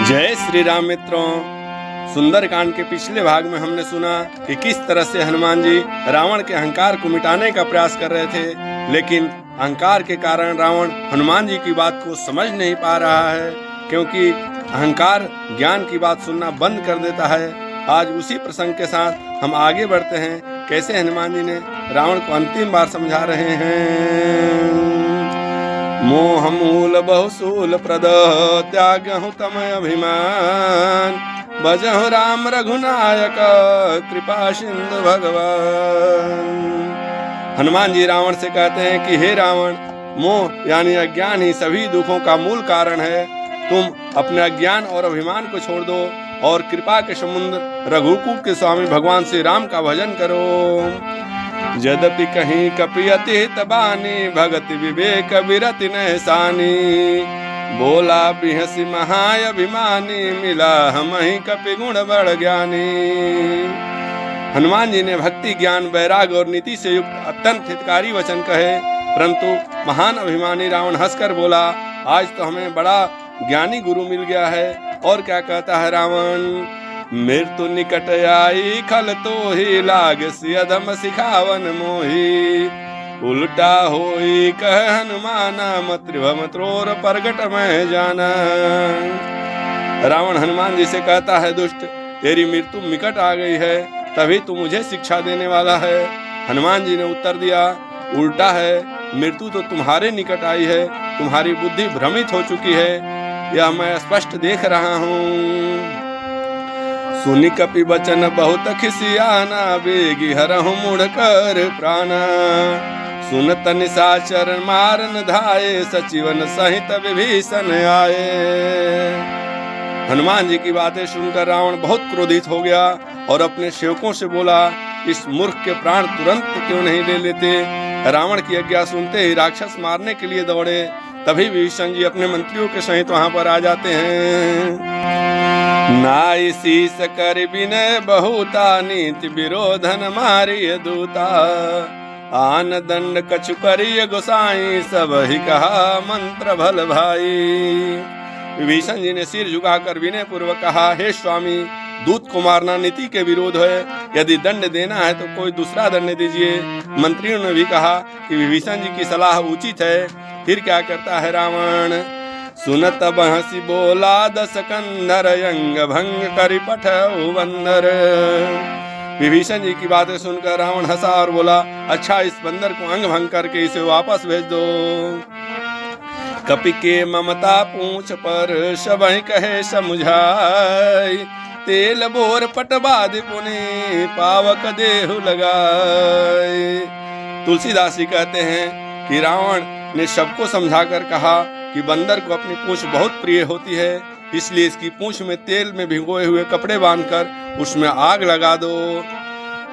जय श्री राम मित्रों। सुंदरकांड के पिछले भाग में हमने सुना कि किस तरह से हनुमान जी रावण के अहंकार को मिटाने का प्रयास कर रहे थे, लेकिन अहंकार के कारण रावण हनुमान जी की बात को समझ नहीं पा रहा है, क्योंकि अहंकार ज्ञान की बात सुनना बंद कर देता है। आज उसी प्रसंग के साथ हम आगे बढ़ते हैं, कैसे हनुमान जी ने रावण को अंतिम बार समझा रहे हैं। मोह मूल बहुसूल प्रद त्यागहु तम अभिमान, भजहु राम रघुनायक कृपा सिंधु भगवान। हनुमान जी रावण से कहते हैं कि हे रावण, मोह यानी अज्ञान ही सभी दुखों का मूल कारण है। तुम अपने अज्ञान और अभिमान को छोड़ दो और कृपा के समुद्र रघुकुल के स्वामी भगवान श्री राम का भजन करो। यद्यपि कहीं कपियति तबानी, भगति विवेक विरति नहसानी, बोला बिहसी महाअभिमानी, मिला हमहि कपि गुण बड़ ज्ञानी। हनुमान जी ने भक्ति ज्ञान वैराग्य और नीति से युक्त अत्यंत हितकारी वचन कहे, परंतु महान अभिमानी रावण हंसकर बोला, आज तो हमें बड़ा ज्ञानी गुरु मिल गया है। और क्या कहता है रावण, मृत्यु निकट आई खल तो ही लाग सियधम सिखावन मोही, उल्टा होई कह हनुमाना, मत्रिभम त्रोर प्रगट में जाना। रावण हनुमान जी से कहता है, दुष्ट, तेरी मृत्यु निकट आ गई है, तभी तू मुझे शिक्षा देने वाला है। हनुमान जी ने उत्तर दिया, उल्टा है, मृत्यु तो तुम्हारे निकट आई है, तुम्हारी बुद्धि भ्रमित हो चुकी है, यह मैं स्पष्ट देख रहा हूँ। सुनि कपि बचन बहुत खिसियाना, बेगी हरहु मुड़ कर प्राणा, सुनत निशाचर मारन धाये, सचिवन सहित विभीषण आए। हनुमान जी की बातें सुनकर रावण बहुत क्रोधित हो गया और अपने सेवकों से बोला, इस मूर्ख के प्राण तुरंत क्यों नहीं ले लेते। रावण की आज्ञा सुनते ही राक्षस मारने के लिए दौड़े। तभी विभीषण जी अपने मंत्रियों के सहित वहां पर आ जाते हैं। नाई शीस कर विनय बहुता, नीति विरोधन मारिय दूता, आन दंड कछु करिय गोसाई, सब ही कहा मंत्र भल भाई। विभीषण जी ने सिर झुकाकर विनय पूर्वक कहा, हे स्वामी, दूत को मारना नीति के विरोध है, यदि दंड देना है तो कोई दूसरा दंड दीजिए। मंत्रियों ने भी कहा कि विभीषण जी की सलाह उचित है। फिर क्या करता है रावण, सुनत बहसी बोला दस कंधर, अंग भंग करि पठऊ बंदर। विभीषण जी की बातें सुनकर रावण हंसा और बोला, अच्छा, इस बंदर को अंग भंग करके इसे वापस भेज दो। कपि के ममता पूछ पर, सबहि कहे समुझाई, तेल बोर पटबाद पुनि, पावक देहु लगाए। तुलसीदास जी कहते हैं कि रावण ने सबको समझाकर कहा कि बंदर को अपनी पूंछ बहुत प्रिय होती है, इसलिए इसकी पूंछ में तेल में भिगोए हुए कपड़े बांधकर उसमें आग लगा दो।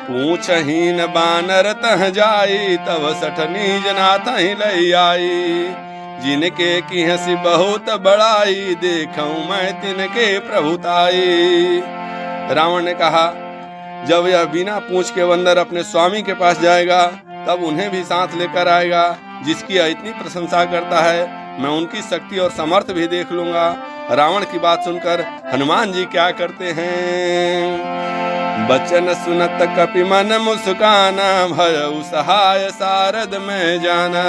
पूंछहीन बानर तह जाई, तब सठनी जनाथ ही लई आई, जिनके की हंसी बहुत बड़ाई, देखूं मैं तिनके प्रभुताई। रावण ने कहा, जब यह बिना पूंछ के बंदर अपने स्वामी के पास जाएगा, तब उन्हें भी साथ लेकर आएगा। जिसकी यह इतनी प्रशंसा करता है, मैं उनकी शक्ति और सामर्थ्य भी देख लूंगा। रावण की बात सुनकर हनुमान जी क्या करते हैं, बचन सुनत कपि मन मुस्काना, भयउ सहाय सारद में जाना,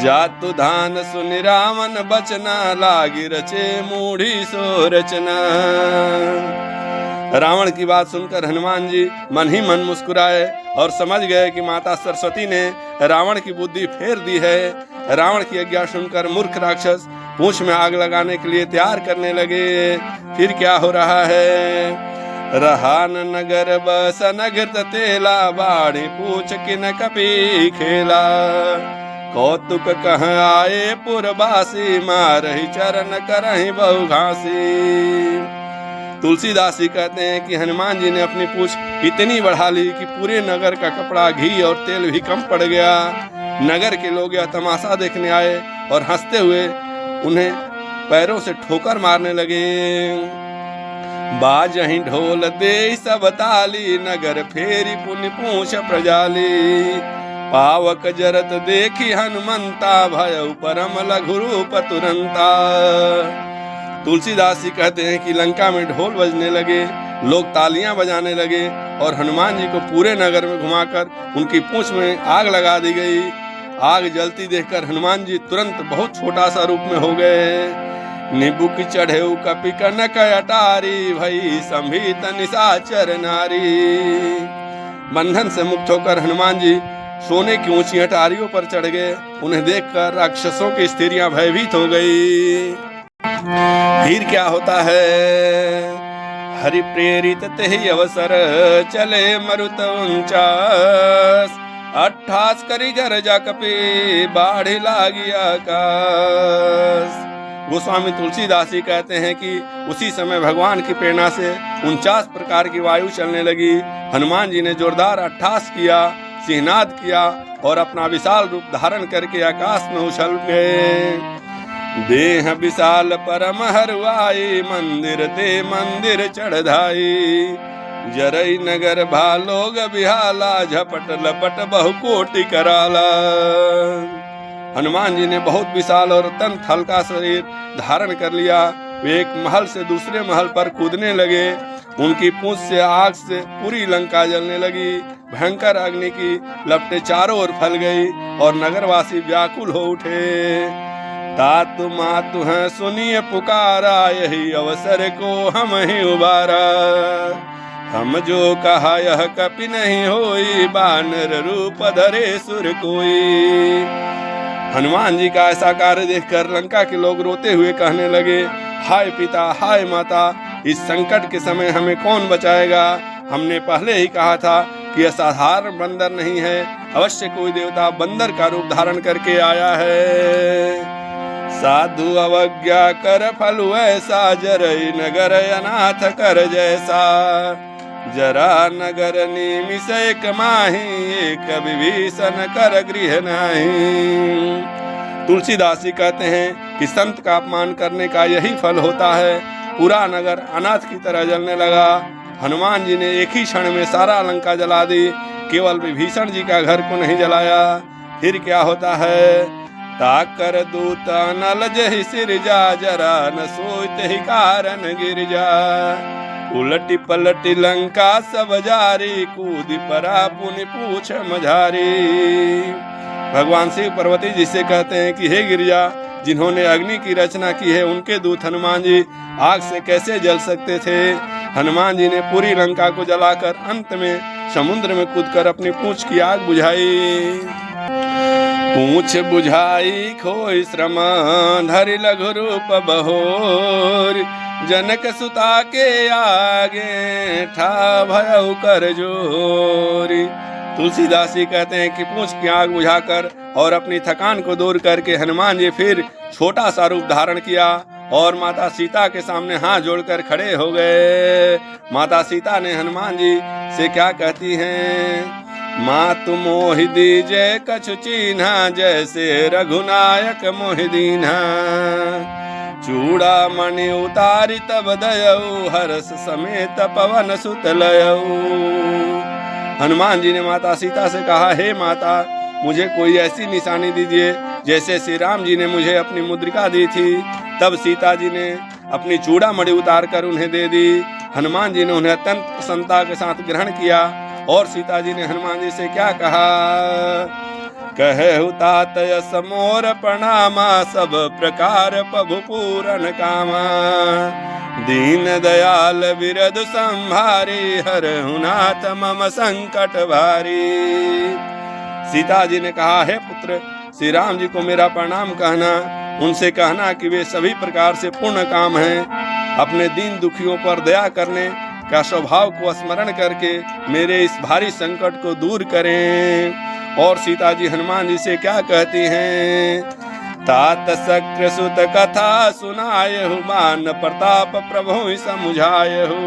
जातु धान सुनि रावण बचना, लागी रचे मूढ़ी सो रचना। रावण की बात सुनकर हनुमान जी मन ही मन मुस्कुराए और समझ गए कि माता सरस्वती ने रावण की बुद्धि फेर दी है। रावण की आज्ञा सुनकर मूर्ख राक्षस पूंछ में आग लगाने के लिए तैयार करने लगे। फिर क्या हो रहा है, रहान नगर बस नगृत तेला, बाड़ी पूछ किन कपि खेला, कौतुक कह आए पुरबासी, मारहि चरण करहि बहु घासी। तुलसीदास जी कहते हैं कि हनुमान जी ने अपनी पूंछ इतनी बढ़ा ली कि पूरे नगर का कपड़ा, घी और तेल भी कम पड़ गया। नगर के लोग यह तमाशा देखने आए और हंसते हुए उन्हें पैरों से ठोकर मारने लगे। बाजहि ढोल दे सब ताली, नगर फेरी पुनि पूंछ प्रजाली, पावक जरत देखी हनुमंता, भयउ परम लघु रूप तुरंता। तुलसीदास जी कहते हैं कि लंका में ढोल बजने लगे, लोग तालियां बजाने लगे और हनुमान जी को पूरे नगर में घुमाकर उनकी पूंछ में आग लगा दी गई। आग जलती देखकर हनुमान जी तुरंत बहुत छोटा सा रूप में हो गए। निबुक चढ़े कपि कनक अटारी, भई संभीत निशाचर नारी। बंधन से मुक्त होकर हनुमान जी सोने की ऊंची अटारियों पर चढ़ गए। उन्हें देखकर राक्षसों की स्त्रियां भयभीत हो गई। फिर क्या होता है? हरि प्रेरित तेहि अवसर, चले मरुत 49। 28 करी गरजा कपि, बाढ़ लागी आकाश। गोस्वामी तुलसीदास जी कहते हैं कि उसी समय भगवान की प्रेरणा से 49 प्रकार की वायु चलने लगी। हनुमान जी ने जोरदार अट्ठास किया, सिंहनाद किया और अपना विशाल रूप धारण करके आकाश में उछल गए। देह विशाल परम हरवाई, मंदिर ते मंदिर चढ़ाई। जरई नगर भालोग बिहाला, झपट लपट बहुकोटि कराला। हनुमान जी ने बहुत विशाल और अत्यंत हल्का शरीर धारण कर लिया। वे एक महल से दूसरे महल पर कूदने लगे। उनकी पूंछ से आग से पूरी लंका जलने लगी। भयंकर अग्नि की लपटें चारों ओर फैल गई और नगरवासी व्याकुल हो उठे। तातु मातु हैं सुनिए पुकारा, यही अवसर को हम ही उबारा। हम जो कहा यह कपि नहीं होई, बानर रूप धरे सुर कोई। हनुमान जी का ऐसा कार्य देखकर लंका के लोग रोते हुए कहने लगे, हाय पिता, हाय माता, इस संकट के समय हमें कौन बचाएगा? हमने पहले ही कहा था कि यह साधारण बंदर नहीं है, अवश्य कोई देवता बंदर का रूप धारण करके आया है। साधु अवज्ञा कर फल ऐसा, जरई नगर अनाथ कर जैसा। जरा नगर निमिष एक माही, एक विभीषण कर गृह नहीं। तुलसीदास जी कहते हैं कि संत का अपमान करने का यही फल होता है। पूरा नगर अनाथ की तरह जलने लगा। हनुमान जी ने एक ही क्षण में सारा लंका जला दी, केवल विभीषण जी का घर को नहीं जलाया। फिर क्या होता है? ताकर दूत नल जहि सिरजा, जरा न सोचते ही कारण गिरजा। उलटी पलटी लंका सब जारी, कूदी परा पुनि पूछ मझारी। भगवान शिव पार्वती जी से कहते हैं कि हे गिरिजा, जिन्होंने अग्नि की रचना की है, उनके दूत हनुमान जी आग से कैसे जल सकते थे? हनुमान जी ने पूरी लंका को जलाकर अंत में समुद्र में कूदकर अपनी पूंछ की आग बुझाई। पूंछ बुझाई खोई श्रम, धरि लघु रूप बहोर। जनक सुता के आगे, ठा भयउ कर जोरी। तुलसीदास जी कहते हैं कि पूंछ की आग बुझाकर और अपनी थकान को दूर करके हनुमान जी फिर छोटा सा रूप धारण किया और माता सीता के सामने हाथ जोड़कर खड़े हो गए। माता सीता ने हनुमान जी से क्या कहती हैं? मातु मोहि दीजे कछु चीन्हा, जैसे रघुनायक मोहि दीन्हा। चूड़ा मणि उतारी तब दयऊ, हर्ष समेत पवन सुत लयऊ। हनुमान जी ने माता सीता से कहा, हे माता, मुझे कोई ऐसी निशानी दीजिए जैसे श्री राम जी ने मुझे अपनी मुद्रिका दी थी। तब सीता जी ने अपनी चूड़ा मणि उतार कर उन्हें दे दी। हनुमान जी ने उन्हें अत्यंत प्रसन्नता के साथ ग्रहण किया और सीता जी ने हनुमान जी से क्या कहा? कहु तात यस मोर प्रणामा, सब प्रकार प्रभु पूरन कामा। दीन दयाल विरद संभारी, हरहु नाथ मम संकट भारी। सीता जी ने कहा, हे पुत्र, श्री राम जी को मेरा प्रणाम कहना। उनसे कहना कि वे सभी प्रकार से पूर्ण काम हैं। अपने दीन दुखियों पर दया करने का स्वभाव को स्मरण करके मेरे इस भारी संकट को दूर करें। और सीता जी हनुमान जी से क्या कहती हैं? तात शक्र सुत कथा सुनायहु, मान प्रताप प्रभु समुझायहु।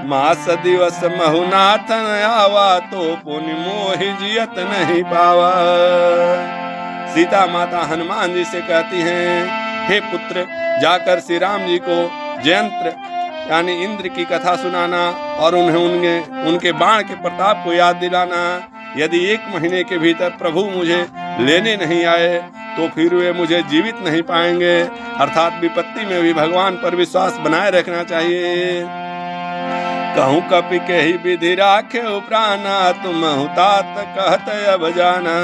मास दिवस महुनाथन आवा, तो पुनि मोहि जियत नहीं पावा। सीता माता हनुमान जी से कहती हैं, हे पुत्र, जाकर श्री राम जी को जयंत्र यानी इंद्र की कथा सुनाना और उन्हें उनके बाण के प्रताप को याद दिलाना। यदि 1 महीने के भीतर प्रभु मुझे लेने नहीं आए तो फिर वे मुझे जीवित नहीं पाएंगे। अर्थात विपत्ति में भी भगवान पर विश्वास बनाए रखना चाहिए। कहूँ कपि के ही विधि राखे प्राणा, तुम हुतात कहत अब जाना।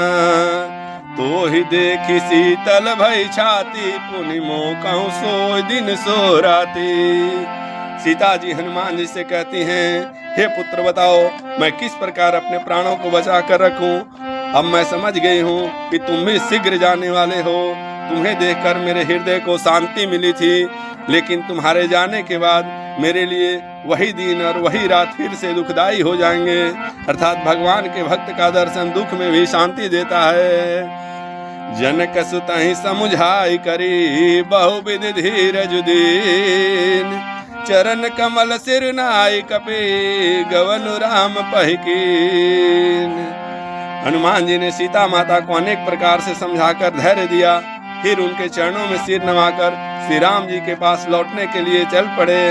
तो ही देखी शीतल भई छाती, पुनि मोह कहूँ सो दिन सो राती। सीता जी हनुमान जी से कहती हैं, हे पुत्र बताओ मैं किस प्रकार अपने प्राणों को बचा कर रखूं। अब मैं समझ गई हूँ कि तुम भी शीघ्र जाने वाले हो। तुम्हें देखकर मेरे हृदय को शांति मिली थी, लेकिन तुम्हारे जाने के बाद मेरे लिए वही दिन और वही रात फिर से दुखदाई हो जाएंगे। अर्थात भगवान के भक्त का दर्शन दुख में भी शांति देता है। जनक सुतहि समुझाई करी, बहुविध धीरज दीन। चरण कमल सिर नाई कपि, गवनु राम पहिकीन। हनुमान जी ने सीता माता को अनेक प्रकार से समझाकर धैर्य दिया। फिर उनके चरणों में सिर नवाकर श्री राम जी के पास लौटने के लिए चल पड़े।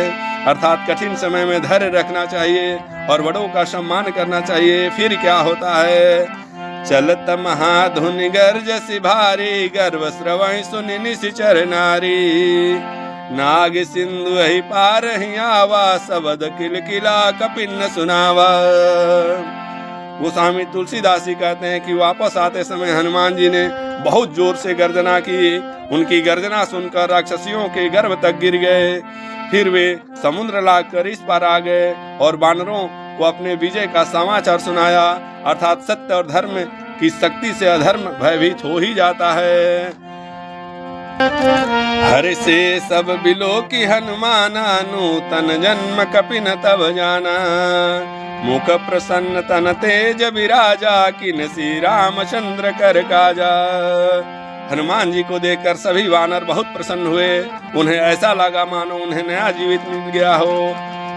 अर्थात कठिन समय में धैर्य रखना चाहिए और बड़ों का सम्मान करना चाहिए। फिर क्या होता है, चलत महाधुनि गर्जसि भारी, गर्व श्रवहि सुनि निशिचर नारी। नाग सिंधु ही पार ही आवा, सबद किलकिला कपिन न सुनावा। गोस्वामी तुलसीदास जी कहते हैं कि वापस आते समय हनुमान जी ने बहुत जोर से गर्जना की। उनकी गर्जना सुनकर राक्षसियों के गर्भ तक गिर गए। फिर वे समुद्र लाकर इस पार आ गए और वानरों को अपने विजय का समाचार सुनाया। अर्थात सत्य और धर्म की शक्ति से अधर्म भयभीत हो ही जाता है। हर से सब बिलो की हनुमाना, नूतन जन्म कपिन तब जाना। मुख प्रसन्न तन तेज विराजा, किन श्री रामचंद्र कर काजा। हनुमान जी को देखकर सभी वानर बहुत प्रसन्न हुए। उन्हें ऐसा लगा मानो उन्हें नया जीवित मिल गया हो।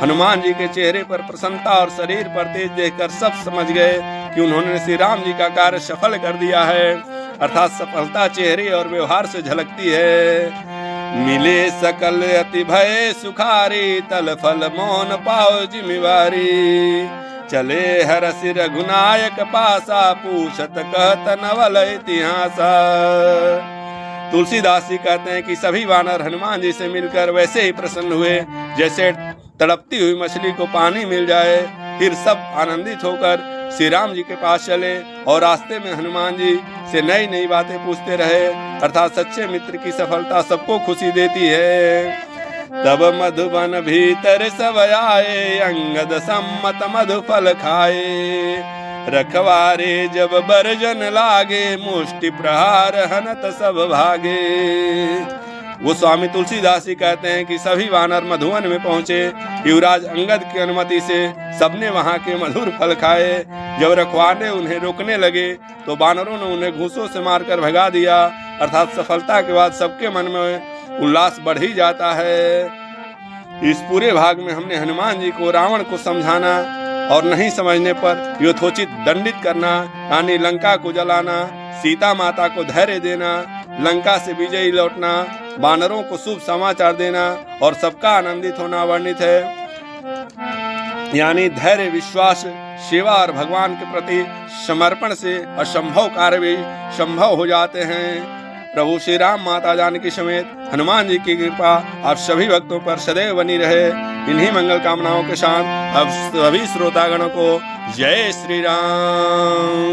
हनुमान जी के चेहरे पर प्रसन्नता और शरीर पर तेज देखकर सब समझ गए कि उन्होंने श्री राम जी का कार्य सफल कर दिया है। अर्थात सफलता चेहरे और व्यवहार से झलकती है। मिले सकल अति भय सुखारी, तल फल मौन पाओ जिम्मेवारी। चले हरसि रघुनायक पासा, पूछत कहत नवल इतिहासा। तुलसीदास जी कहते हैं कि सभी वानर हनुमान जी से मिलकर वैसे ही प्रसन्न हुए जैसे तड़पती हुई मछली को पानी मिल जाए। फिर सब आनंदित होकर श्री राम जी के पास चले और रास्ते में हनुमान जी से नई नई बातें पूछते रहे। अर्थात सच्चे मित्र की सफलता सबको खुशी देती है। तब मधुबन भीतर सब आए, अंगद सम्मत मधु फल खाए। रखवारे जब बरजन लागे, मुष्टि प्रहार हनत सब भागे। वो स्वामी तुलसीदास जी कहते हैं कि सभी वानर मधुवन में पहुंचे। युवराज अंगद की अनुमति से सबने वहां के मधुर फल खाए। जब रखवारे उन्हें रोकने लगे तो वानरों ने उन्हें घूंसों से मारकर भगा दिया। अर्थात सफलता के बाद सबके मन में उल्लास बढ़ ही जाता है। इस पूरे भाग में हमने हनुमान जी को रावण को समझाना और नहीं समझने पर यथोचित दंडित करना, यानी लंका को जलाना, सीता माता को धैर्य देना, लंका से विजयी लौटना, वानरों को शुभ समाचार देना और सबका आनंदित होना वर्णित है। यानी धैर्य, विश्वास, सेवा और भगवान के प्रति समर्पण से असंभव कार्य भी संभव हो जाते हैं। प्रभु श्री राम, माता जानकी समेत हनुमान जी की कृपा आप सभी भक्तों पर सदैव बनी रहे। इन्हीं मंगल कामनाओं के साथ अब सभी श्रोतागणों को जय श्री राम।